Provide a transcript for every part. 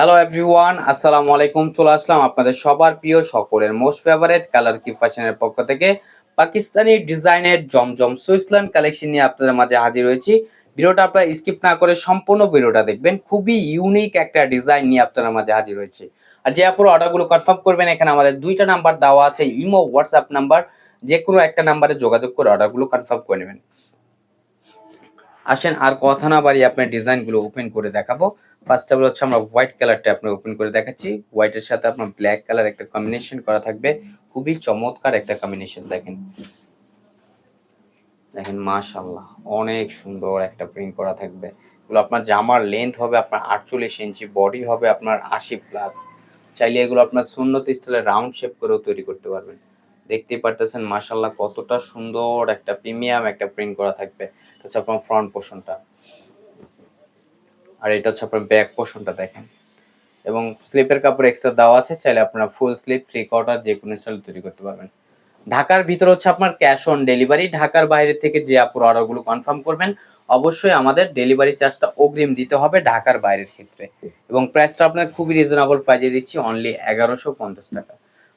Hello everyone, আসসালামু আলাইকুম। চলে আসলাম আপনাদের সবার প্রিয় সকলের মোস্ট ফেভারিট কালার কি ফ্যাশনের পক্ষ থেকে পাকিস্তানি ডিজাইনের জমজম সুইসল্যান্ড কালেকশন নিয়ে আপনাদের মাঝে হাজির হয়েছি। ভিডিওটা আপনারা স্কিপ না করে সম্পূর্ণ ভিডিওটা দেখবেন। খুবই ইউনিক একটা ডিজাইন নিয়ে আপনাদের মাঝে হাজির হয়েছি। আর যে আপুর অর্ডারগুলো কনফার্ম করবেন, এখানে আমাদের দুইটা নাম্বার দেওয়া আছে, ইমো হোয়াটসঅ্যাপ নাম্বার। যে কোনো একটা নাম্বারে যোগাযোগ করে অর্ডারগুলো কনফার্ম করে নেবেন। আসেন আর কথা না বাড়িয়ে আপনার ডিজাইনগুলো ওপেন করে দেখাবো। ফার্স্ট অফ অল হচ্ছে আমরা হোয়াইট কালারটা আপনার ওপেন করে দেখাচ্ছি। হোয়াইটের সাথে আপনার ব্ল্যাক কালার একটা কম্বিনেশন করা থাকবে, খুবই চমৎকার একটা কম্বিনেশন। দেখেন দেখেন মাশাআল্লাহ, অনেক সুন্দর একটা প্রিন্ট করা থাকবে। এগুলো আপনার জামার লেন্থ হবে আপনার 48 ইঞ্চি, বডি হবে আপনার 80 প্লাস। চাইলে এগুলো আপনার সুন্নত স্টাইলে রাউন্ড শেপ করেও তৈরি করতে পারবেন। দেখতেই পারতেছেন মাশাআল্লাহ কতটা সুন্দর একটা প্রিমিয়াম একটা প্রিন্ট করা থাকবে। এটা হচ্ছে আপনার ফ্রন্ট পোর্শনটা, আর এটা হচ্ছে আপনার ব্যাক পোর্শনটা। দেখেন, এবং স্লিপের কাপড় এক্সট্রা দেওয়া আছে, চাইলে আপনারা ফুল স্লিপ, থ্রি কোয়ার্টার যে কোনো স্টাইল তৈরি করতে পারবেন। ঢাকার ভিতরে হচ্ছে আপনার ক্যাশ অন ডেলিভারি। ঢাকার বাইরে থেকে যে আপুর অর্ডারগুলো কনফার্ম করবেন, অবশ্যই আমাদের ডেলিভারি চার্জটা অগ্রিম দিতে হবে ঢাকার বাইরের ক্ষেত্রে। এবং প্রাইসটা আপনার খুবই রিজনেবল প্রাইজে দিচ্ছি, অনলি 1150 টাকা।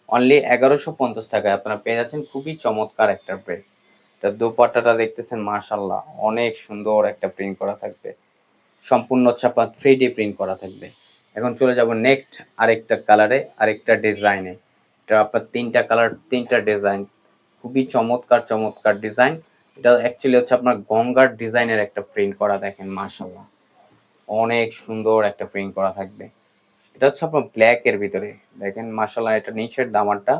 অনলি 1150 টাকায় আপনারা পেয়ে যাচ্ছেন খুবই চমৎকার একটা ড্রেস। এটা দোপাট্টাটা দেখতেছেন মাশাআল্লাহ, অনেক সুন্দর একটা প্রিন্ট করা থাকবে। সম্পূর্ণ হচ্ছে আপনার 3D প্রিন্ট করা থাকবে। এখন চলে যাব নেক্সট আরেকটা কালারে, আরেকটা ডিজাইনে। এটা আপনার তিনটা কালার, তিনটা ডিজাইন, খুবই চমৎকার চমৎকার ডিজাইন। এটা অ্যাকচুয়ালি হচ্ছে আপনার গঙ্গার ডিজাইনের একটা প্রিন্ট করা। দেখেন মাশাআল্লাহ, অনেক সুন্দর একটা প্রিন্ট করা থাকবে। এটা হচ্ছে আপনার ব্ল্যাক এর ভিতরে। দেখেন মাশাআল্লাহ, এটা নিচের দামানটা,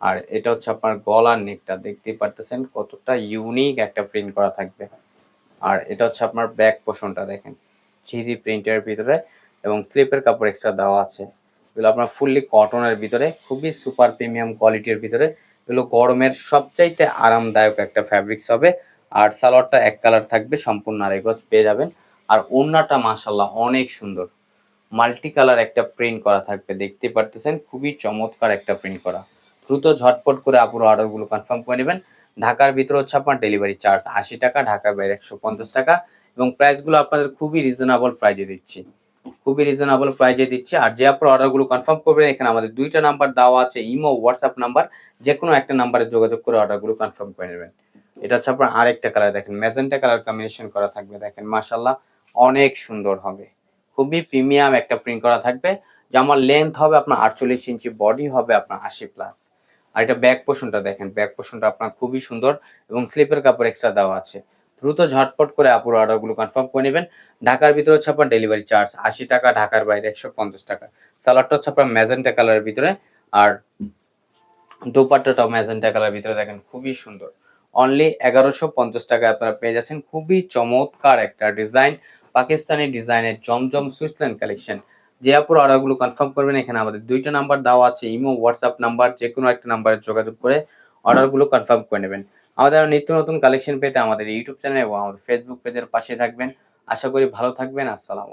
আর এটা হচ্ছে আপনার গলার নেকটা। দেখতেই পারতেছেন কতটা ইউনিক একটা প্রিন্ট করা থাকবে। আর এটা হচ্ছে আপনার ব্যাক পোর্শনটা। দেখেন থ্রি প্রিন্টের ভিতরে, এবং স্লিপের কাপড় এক্সট্রা দেওয়া আছে। এগুলো আপনার ফুললি কটনের ভিতরে, খুবই সুপার প্রিমিয়াম কোয়ালিটির ভিতরে। এগুলো গরমের সবচাইতে আরামদায়ক একটা ফ্যাব্রিক্স হবে। আর সালোয়ারটা এক কালার থাকবে, সম্পূর্ণ আড়াই গজ পেয়ে যাবেন। আর ওড়নাটা মাশাআল্লাহ অনেক সুন্দর, মাল্টি কালার একটা প্রিন্ট করা থাকবে। দেখতে পারতেছেন খুবই চমৎকার একটা প্রিন্ট করা। দ্রুত ঝটপট করে আপুরো অর্ডারগুলো কনফার্ম করে নেবেন। ঢাকার ভিতরে হচ্ছে আপনার ডেলিভারি চার্জ 80 টাকা, ঢাকার বাইরে 150 টাকা। এবং প্রাইসগুলো আপনাদের খুবই রিজনেবল প্রাইজে দিচ্ছি, খুবই রিজনেবল প্রাইজে দিচ্ছি। আর যে আপনার অর্ডারগুলো কনফার্ম করবেন, এখানে আমাদের দুইটা নাম্বার দেওয়া আছে, ইমো হোয়াটসঅ্যাপ নাম্বার। যে কোনো একটা নাম্বারে যোগাযোগ করে অর্ডারগুলো কনফার্ম করে নেবেন। এটা হচ্ছে আপনার আরেকটা কালার। দেখেন ম্যাজেন্টা কালার কম্বিনেশন করা থাকবে। দেখেন মাশাআল্লাহ, অনেক সুন্দর হবে, খুবই প্রিমিয়াম একটা প্রিন্ট করা থাকবে। জামার লেন্থ হবে আপনার 48 ইঞ্চি, বডি হবে আপনার 80 প্লাস। আর এটা ব্যাক পোর্শনটা। দেখেন ব্যাক পোর্শনটা আপনার খুবই সুন্দর, এবং স্লিপের কাপড় এক্সট্রা দেওয়া আছে। দ্রুত ঝটপট করে আপুর অর্ডারগুলো কনফার্ম করে নেবেন। ঢাকার ভিতরে হচ্ছে আপনার ডেলিভারি চার্জ 80 টাকা, ঢাকার বাইরে 150 টাকা। সালোয়ারটা হচ্ছে আপনার ম্যাজেন্টা কালারের ভিতরে, আর দোপাট্টাটাও ম্যাজেন্টা কালারের ভিতরে। দেখেন খুবই সুন্দর, অনলি 1150 টাকায় আপনারা পেয়ে যাচ্ছেন খুবই চমৎকার একটা ডিজাইন, পাকিস্তানি ডিজাইনের জমজম সুইসল্যান্ড কালেকশন। যে আপুর অর্ডারগুলো কনফার্ম করবেন, এখানে আমাদের দুইটা নাম্বার দেওয়া আছে, ইমো হোয়াটসঅ্যাপ নাম্বার। যে কোনো একটা নাম্বারে যোগাযোগ করে অর্ডারগুলো কনফার্ম করে নেবেন। আমাদের নিত্য নতুন কালেকশন পেতে আমাদের ইউটিউব চ্যানেল এবং আমাদের ফেসবুক পেজের পাশে থাকবেন। আশা করি ভালো থাকবেন। আসসালামু আলাইকুম।